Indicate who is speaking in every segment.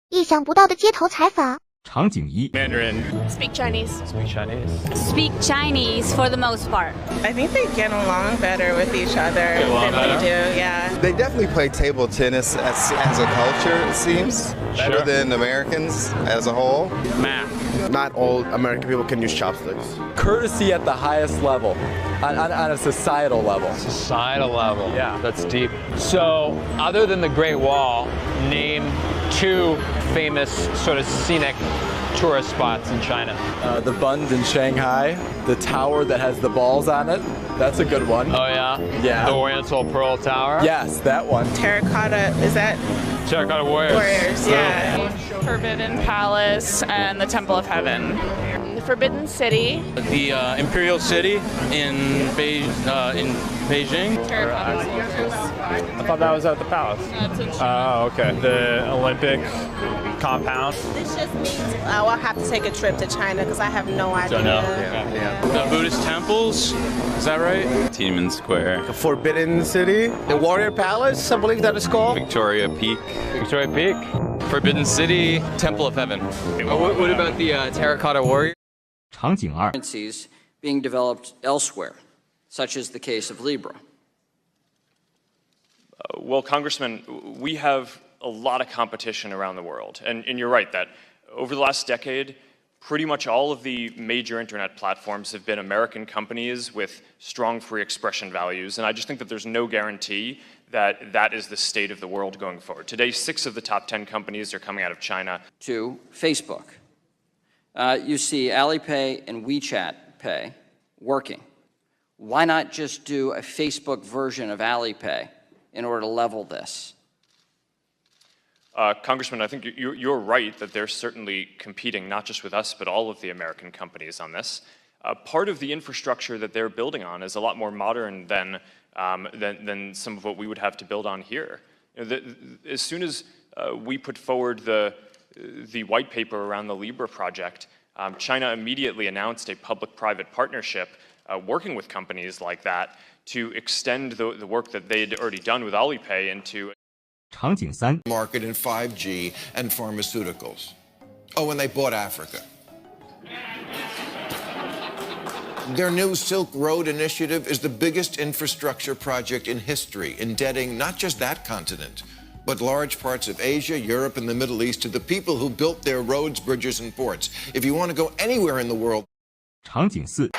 Speaker 1: 意想不到的街头采访。
Speaker 2: 场景一
Speaker 3: Mandarin.
Speaker 4: Speak Chinese.
Speaker 3: Speak Chinese.
Speaker 5: Speak Chinese for the most part.
Speaker 4: I think they get along better with each other than they do, yeah.
Speaker 6: They definitely play table tennis as a culture, it seems, better
Speaker 3: Sure.
Speaker 6: than Americans as a whole.
Speaker 3: Math.
Speaker 7: Not all American people can use chopsticks.
Speaker 8: Courtesy at the highest level, on a societal level.
Speaker 3: Societal level.
Speaker 8: Yeah.
Speaker 3: That's deep. So, other than the Great Wall, name two famous sort of scenic tourist spots in China.
Speaker 8: The Bund in Shanghai, the tower that has the balls on it. That's a good one.
Speaker 3: Oh, yeah?
Speaker 8: Yeah.
Speaker 3: The Oriental Pearl Tower?
Speaker 8: Yes, that one.
Speaker 4: Terracotta, is that
Speaker 3: Terracotta Warriors.
Speaker 4: Warriors? Yeah.
Speaker 9: Forbidden Palace and the Temple of Heaven. Forbidden City.
Speaker 10: The Imperial City in Beijing.
Speaker 9: Terracotta Soldiers.
Speaker 3: I thought that was at the palace.
Speaker 9: That's in
Speaker 3: Oh, okay. The Olympic compound.
Speaker 4: This just means I'll have to take a trip to China because I have no idea.
Speaker 3: Don't know.
Speaker 10: The Buddhist temples. Is that right? Tiananmen Square.
Speaker 7: The Forbidden City, the Warrior Palace, I believe that is called.
Speaker 10: Victoria Peak.
Speaker 3: Victoria Peak.
Speaker 10: Forbidden City. Temple of Heaven. What about the Terracotta Warrior?
Speaker 2: 场景二
Speaker 11: currencies being developed elsewhere, such as the case of Libra.
Speaker 12: Well, Congressman, we have a lot of competition around the world. And you're right that over the last decade, pretty much all of the major internet platforms have been American companies with strong free expression values. And I just think that there's no guarantee that that is the state of the world going forward. Today, 6 of the top 10 companies are coming out of China.
Speaker 11: To Facebook. You see Alipay and WeChat Pay working. Why not just do a Facebook version of Alipay in order to level this?
Speaker 12: Congressman, I think you're right that they're certainly competing not just with us, but all of the American companies on this. Part of the infrastructure that they're building on is a lot more modern than some of what we would have to build on here. As soon as we put forward the white paper around the Libra project, China immediately announced a public-private partnership working with companies like that to extend the work that they had already done with Alipay into
Speaker 2: 场景三
Speaker 13: market in 5G and pharmaceuticals. Oh, and they bought Africa. Their new Silk Road initiative is the biggest infrastructure project in history, indebting not just that continent, but large parts of Asia, Europe, and the Middle East to the people who built their roads, bridges, and ports. If you want to go anywhere in the world...
Speaker 2: 场景四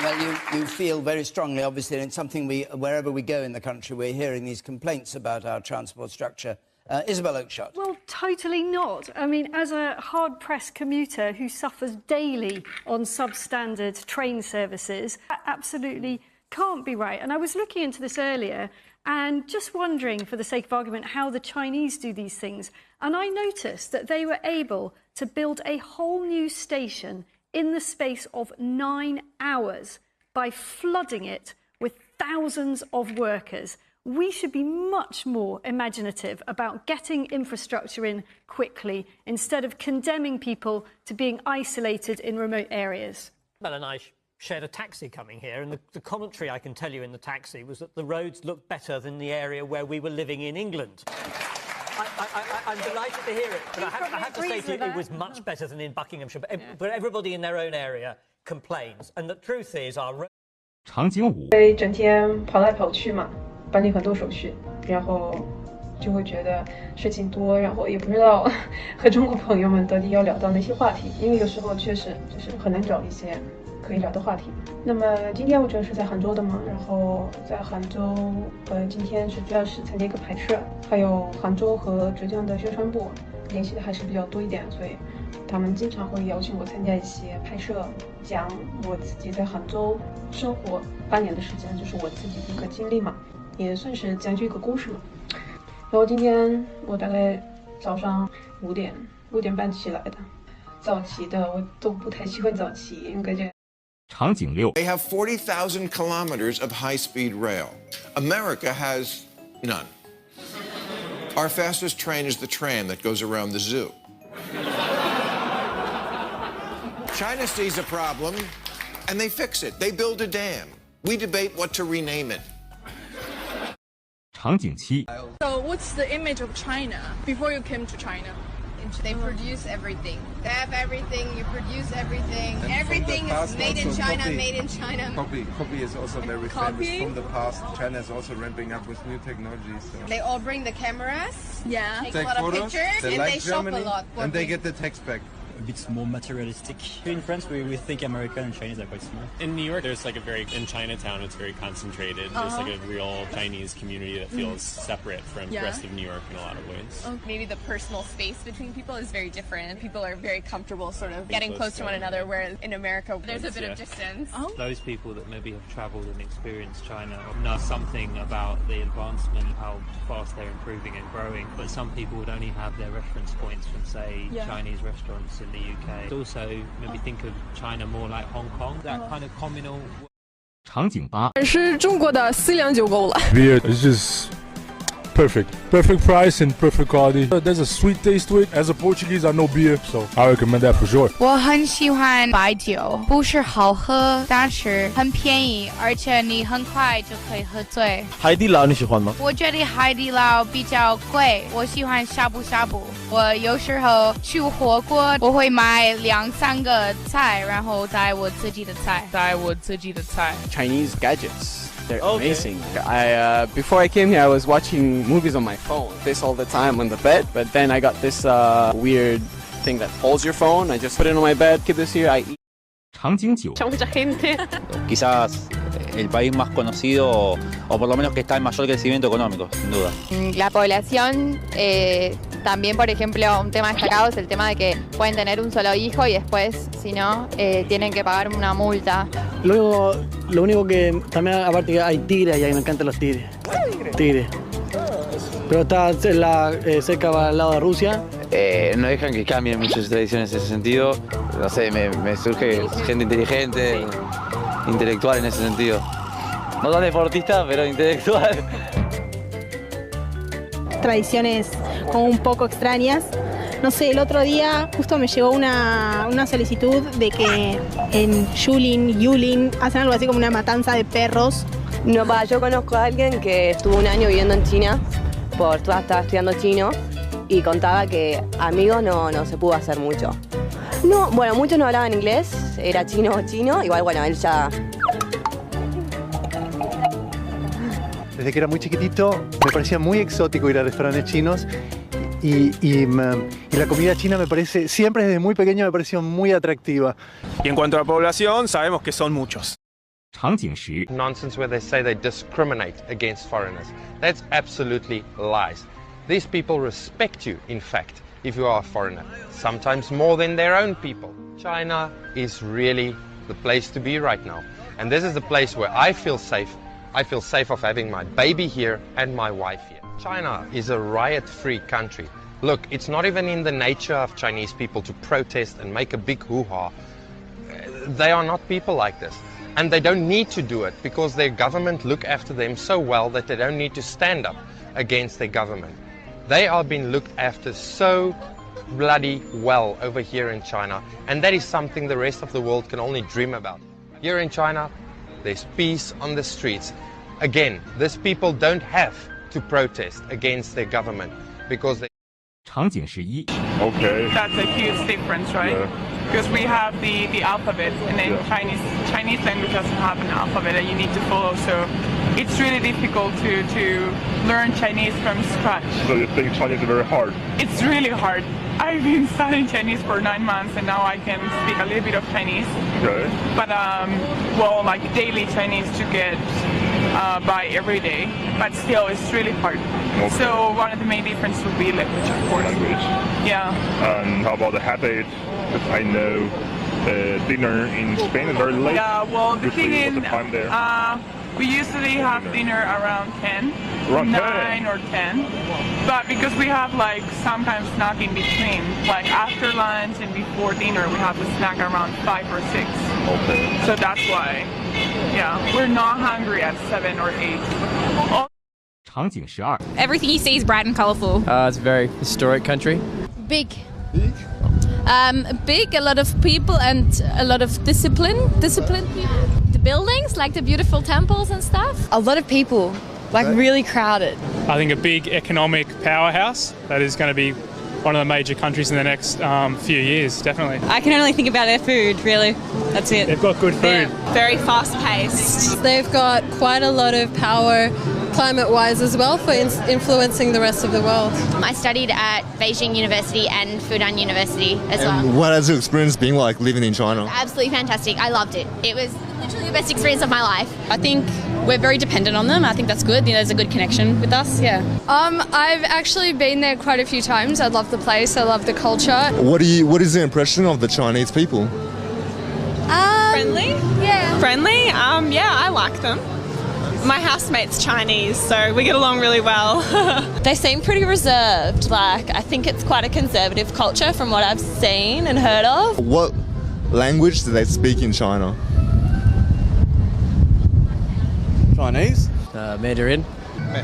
Speaker 14: Well, you feel very strongly, obviously, and it's something wherever we go in the country, we're hearing these complaints about our transport structure. Isabel Oakeshott.
Speaker 15: Well, totally not. I mean, as a hard-pressed commuter who suffers daily on substandard train services, that absolutely can't be right. And I was looking into this earlier and just wondering, for the sake of argument, how the Chinese do these things. And I noticed that they were able to build a whole new station in the space of 9 hours by flooding it with thousands of workers. We should be much more imaginative about getting infrastructure in quickly instead of condemning people to being isolated in remote areas.
Speaker 16: Well, and I shared a taxi coming here, and the commentary I can tell you in the taxi was that the roads looked better than the area where we were living in England. I'm delighted to hear it, but I have to say to you, it was much better than in Buckinghamshire. But everybody in their own area complains, and the truth is our...
Speaker 2: 场景五
Speaker 17: 因为整天跑来跑去嘛，办理很多手续，然后就会觉得事情多，然后也不知道和中国朋友们到底要聊到哪些话题，因为有时候确实就是很难找一些可以聊的话题。那么今天我主要是在杭州的嘛，然后在杭州，今天主要是参加一个拍摄，还有杭州和浙江的宣传部联系的还是比较多一点，所以他们经常会邀请我参加一些拍摄，讲我自己在杭州生活8年的时间，就是我自己的一个经历嘛，也算是讲究一个故事嘛。然后今天我大概早上5点半起来的，早起的我都不太喜欢早起，因为感觉。
Speaker 2: 场景六
Speaker 13: They have 40,000 kilometers of high-speed rail. America has none. Our fastest train is the tram that goes around the zoo. China sees a problem, and they fix it. They build a dam. We debate what to rename it.
Speaker 2: 场景7。
Speaker 9: So what's the image of China before you came to China?
Speaker 18: They produce everything. They have everything. You produce everything. Everything is made in China. Made in China.
Speaker 19: Copy is also very famous from the past. China is also ramping up with new technologies. So.
Speaker 18: They all bring the cameras.
Speaker 9: Yeah.
Speaker 18: Take a lot of pictures,
Speaker 19: they
Speaker 18: and
Speaker 19: like
Speaker 18: they shop
Speaker 19: Germany,
Speaker 18: a lot.
Speaker 19: And they get the text back.
Speaker 20: A bit more materialistic. In France, we think American and Chinese are quite similar.
Speaker 10: In New York, there's like in Chinatown, it's very concentrated. There's like a real Chinese community that feels separate from the rest of New York in a lot of ways.
Speaker 21: Maybe the personal space between people is very different. People are very comfortable sort of getting close to one another, whereas in America, there's a bit of distance.
Speaker 22: Those people that maybe have traveled and experienced China know something about the advancement, how fast they're improving and growing, but some people would only have their reference points from, say, Chinese restaurants in the UK. Also, maybe think of China more like Hong Kong, that kind of communal.
Speaker 2: 场景8。
Speaker 23: 是中国的思量酒购了。
Speaker 24: Beer is just perfect price and perfect quality. There's a sweet taste to it. As a Portuguese, I know beer, so I recommend that for sure.
Speaker 25: 我很喜欢白酒，不是好喝，但是很便宜，而且你很快就可以喝醉。
Speaker 7: 海底捞你喜欢吗？
Speaker 25: 我觉得海底捞比较贵，我喜欢呷哺呷哺。我有时候去火锅，我会买2-3个菜，然后带我自己的菜。
Speaker 7: Chinese gadgets. They're amazing. Before I came here, I was watching movies on my phone. This all the time on the bed. But then I got this weird thing that holds your phone. I just put it on my bed, keep this here, I eat.
Speaker 2: 场景9。
Speaker 23: Mucha gente.
Speaker 26: Quizás el país más conocido o por lo menos que está en mayor crecimiento económico, sin duda.
Speaker 27: La población, también por ejemplo un tema destacado es el tema de que pueden tener un solo hijo y después si no tienen que pagar una multa.
Speaker 28: Luego, lo único que también aparte que hay tigres y a mí me encantan los tigres. Tigres. Pero está cerca al lado de Rusia.
Speaker 29: No dejan que cambien muchas tradiciones en ese sentido. No sé, me surge gente inteligente, intelectual en ese sentido. No tan deportista, pero intelectual.
Speaker 30: Tradiciones como un poco extrañas. No sé, el otro día justo me llegó una solicitud de que en Yulin hacen algo así como una matanza de perros.
Speaker 31: No, yo conozco a alguien que estuvo un año viviendo en China, estaba estudiando chino y contaba que amigos no se pudo hacer mucho. No, bueno, muchos no hablaban inglés, era chino, igual bueno, él ya...
Speaker 32: Desde que era muy chiquitito me parecía muy exótico ir a restaurantes chinos y la comida china me parece, siempre desde muy pequeño me pareció muy atractiva.
Speaker 33: Y en cuanto a la población, sabemos que son muchos.
Speaker 2: 场景10。
Speaker 34: Nonsense where they say they discriminate against foreigners. That's absolutely lies. These people respect you, in fact, if you are a foreigner, sometimes more than their own people. China is really the place to be right now. And this is the place where I feel safe. I feel safe of having my baby here and my wife here. China is a riot-free country. Look, it's not even in the nature of Chinese people to protest and make a big hoo-ha. They are not people like this. And they don't need to do it because their government look after them so well that they don't need to stand up against their government. They are being looked after so bloody well over here in China, and that is something the rest of the world can only dream about. Here in China, there's peace on the streets. Again, these people don't have to protest against their government because they...
Speaker 2: 场景11。
Speaker 9: Okay. That's a huge difference, right? Because we have the alphabet, and then Chinese language doesn't have an alphabet that you need to follow. So it's really difficult to learn Chinese from scratch.
Speaker 24: So you think Chinese is very hard?
Speaker 9: It's really hard. I've been studying Chinese for 9 months, and now I can speak a little bit of Chinese.
Speaker 24: Okay.
Speaker 9: But well, like daily Chinese to get by every day, but still it's really hard.
Speaker 24: Okay.
Speaker 9: So one of the main differences would be language, of course.
Speaker 24: Language.
Speaker 9: Yeah.
Speaker 24: And how about the habit? I know dinner in Spain is very late.
Speaker 9: Yeah, well, the thing is,
Speaker 24: the time there?
Speaker 9: We usually have dinner around 10,
Speaker 24: Around
Speaker 9: 9 or 10. But because we have like sometimes snack in between, like after lunch and before dinner, we have a snack around 5 or 6.
Speaker 24: Okay.
Speaker 9: So that's why, yeah, we're not hungry at 7 or 8.
Speaker 2: 场景12。
Speaker 5: Everything you see is bright and colorful.
Speaker 7: It's a very historic country.
Speaker 5: Big. Big, a lot of people and a lot of disciplined people. The buildings, like the beautiful temples and stuff.
Speaker 31: A lot of people.
Speaker 1: like really crowded.
Speaker 3: I think a big economic powerhouse that is going to be one of the major countries in the next few years, definitely.
Speaker 1: I can only think about their food, really. That's it.
Speaker 3: They've got good food.
Speaker 1: Very fast-paced.
Speaker 23: They've got quite a lot of power climate-wise as well for influencing the rest of the world.
Speaker 27: I studied at Beijing University and Fudan University as well.
Speaker 4: What has your experience been like living in China?
Speaker 27: Absolutely fantastic. I loved it. It was literally the best experience of my life.
Speaker 1: I think we're very dependent on them. I think that's good. You know, there's a good connection with us. Yeah.
Speaker 23: I've actually been there quite a few times. I love the place. I love the culture.
Speaker 4: What is your impression of the Chinese people?
Speaker 1: Friendly?
Speaker 23: Yeah.
Speaker 1: Friendly? Yeah, I like them. My housemate's Chinese, so we get along really well.
Speaker 6: They seem pretty reserved. Like, I think it's quite a conservative culture from what I've seen and heard of.
Speaker 4: What language do they speak in China?
Speaker 8: Chinese?
Speaker 1: Mandarin.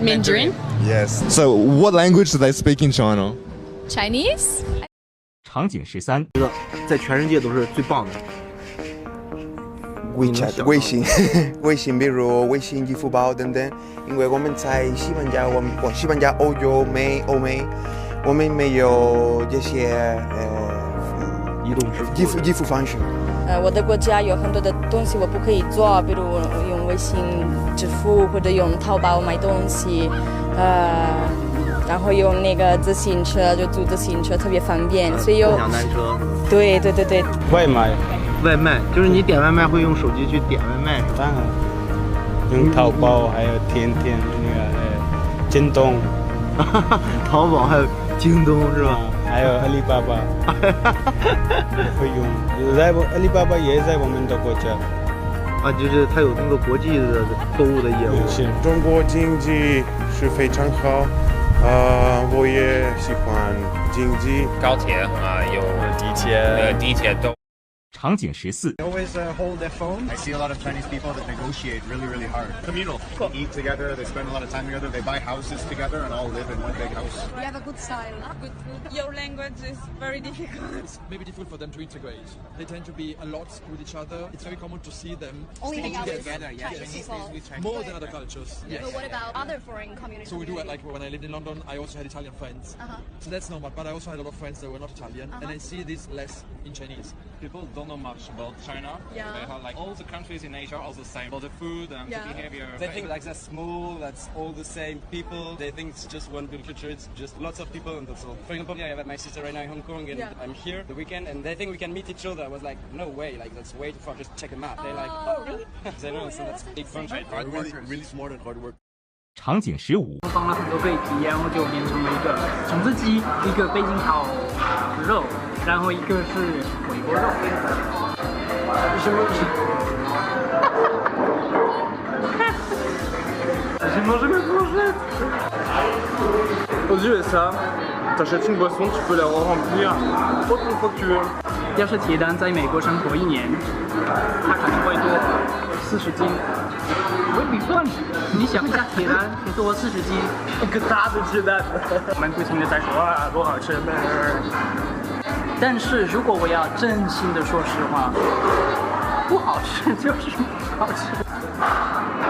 Speaker 1: Mandarin?
Speaker 4: Yes. So, what language do they speak in China?
Speaker 1: Chinese?
Speaker 2: 场景13，
Speaker 11: 在全世界都是最棒的。
Speaker 12: WeChat 微信，微信比如微信、支付宝等等，因为我们在西班牙，西班牙、欧洲、欧美，我们没有这些
Speaker 11: 移动
Speaker 12: 支付方式。
Speaker 13: 我的国家有很多的东西我不可以做，比如用微信支付或者用淘宝买东西，然后用那个自行车就租自行车特别方便，所以有共
Speaker 11: 享单车。
Speaker 13: 对。
Speaker 11: 外卖就是你点外卖会用手机去点外卖，
Speaker 14: 当然用淘宝还有天天那个京东，
Speaker 11: 淘宝还有京东是吧？
Speaker 14: 还有阿里巴巴，会用。在阿里巴巴也在我们的国家。
Speaker 11: 啊，就是它有那个国际的购物的业务。
Speaker 14: 是。
Speaker 15: 中国经济是非常好，我也喜欢经济。
Speaker 16: 高铁有地铁都。
Speaker 2: 场景14。
Speaker 17: They always hold their phone. I see a lot of Chinese people that negotiate really, really hard. Communal. They eat together. They spend a lot of time together. They buy houses together and all live in one big house.
Speaker 18: You have a good style, good food. Your language is very difficult.
Speaker 19: Maybe difficult for them to integrate. They tend to be a lot with each other. It's very common to see them
Speaker 18: only hang out
Speaker 19: together.
Speaker 18: Yeah, Chinese
Speaker 19: people.
Speaker 18: With Chinese
Speaker 19: More than other cultures.
Speaker 18: Yes. But what about other foreign communities?
Speaker 19: So we do it like when I lived in London. I also had Italian friends. So that's normal. But I also had a lot of friends that were not Italian, and I see this less in Chinese.
Speaker 35: People don't know much about China.
Speaker 18: Yeah.
Speaker 35: They have like all the countries in Asia are the same. All the food and the behavior. They think like that's small, that's all the same people. They think it's just one big culture. It's just lots of people and that's all. For example, I have my sister right now in Hong Kong and I'm here the weekend and they think we can meet each other. I was like, no way, like that's way too far. Just check a map. They're like, oh really? They know, so that's big fun.
Speaker 17: Hard work, really smart and hard work.
Speaker 2: 场景15。
Speaker 36: 放了很多个体，然后就变成了一个种子鸡，一个北京烤肉，然后一个是回锅肉。什么？Aux
Speaker 11: USA, t'achètes une boisson, tu peux la remplir autant de fois que tu veux.
Speaker 36: 要是铁蛋在美国生活1年，他可能会多40斤。Would be fun. 你想一下，铁蛋可以多40斤，一个大的鸡蛋。我们不停地在说啊，多好吃。但是如果我要真心的说实话，不好吃就是不好吃。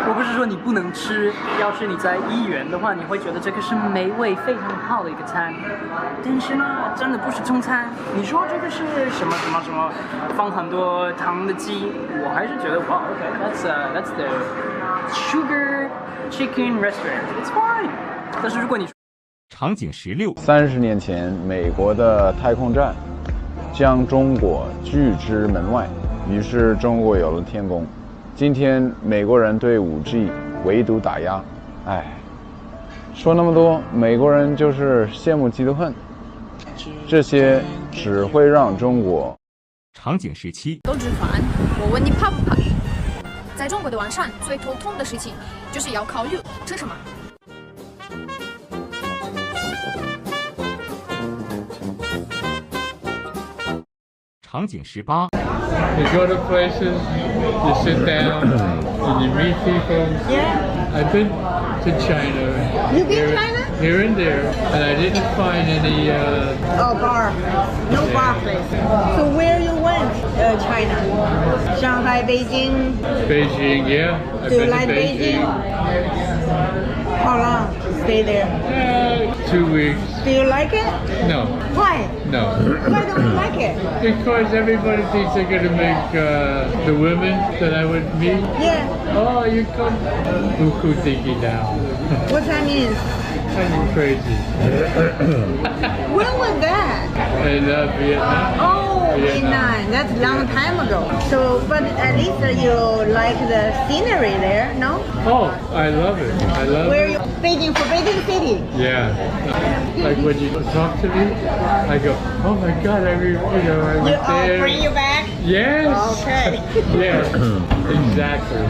Speaker 36: 我不是说你不能吃，要是你在1元的话，你会觉得这个是美味非常好的一个餐。但是呢，真的不是中餐。你说这个是什么放很多糖的鸡，我还是觉得哇 ，OK，that's the sugar chicken restaurant. It's fine. 但是如果你
Speaker 2: 场景16。
Speaker 37: 30年前，美国的太空站将中国拒之门外，于是中国有了天宫。今天美国人对5G围堵打压，说那么多，美国人就是羡慕嫉妒恨，这些只会让中国。
Speaker 2: 场景17。
Speaker 38: 都吃饭，我问你怕不怕？在中国的晚上最头痛的事情就是要考虑吃什么。
Speaker 2: 场景18。
Speaker 39: You go to places, you sit down, and you meet people.
Speaker 38: Yeah.
Speaker 39: I've been to China.
Speaker 38: You've been to China?
Speaker 39: Here and there, and I didn't find any.
Speaker 38: Bar. No bar place. So where you went? China. Shanghai, Beijing.
Speaker 39: Beijing, yeah.
Speaker 38: Do you like Beijing?
Speaker 3: How long? Stay there.
Speaker 39: 2 weeks.
Speaker 3: Do you like it?
Speaker 39: No.
Speaker 3: Why?
Speaker 39: No.
Speaker 3: Why don't you like it?
Speaker 39: Because everybody thinks they're going to make the women that I would meet.
Speaker 3: Yeah.
Speaker 39: Oh, you come. Buku thinking now.
Speaker 3: What that means?
Speaker 39: I'm crazy.
Speaker 3: When was that?
Speaker 39: I love Vietnam.
Speaker 3: Oh, Vietnam. That's a long time ago. So, but at least you like the scenery there, no?
Speaker 39: Oh, I love it. I love
Speaker 3: Where
Speaker 39: it.
Speaker 3: you Beijing, Forbidden City?
Speaker 39: Yeah. Like when you talk to me, I go, oh my God, I was there.
Speaker 3: Bring you back?
Speaker 39: Yes.
Speaker 3: Okay.
Speaker 39: Yes. Exactly.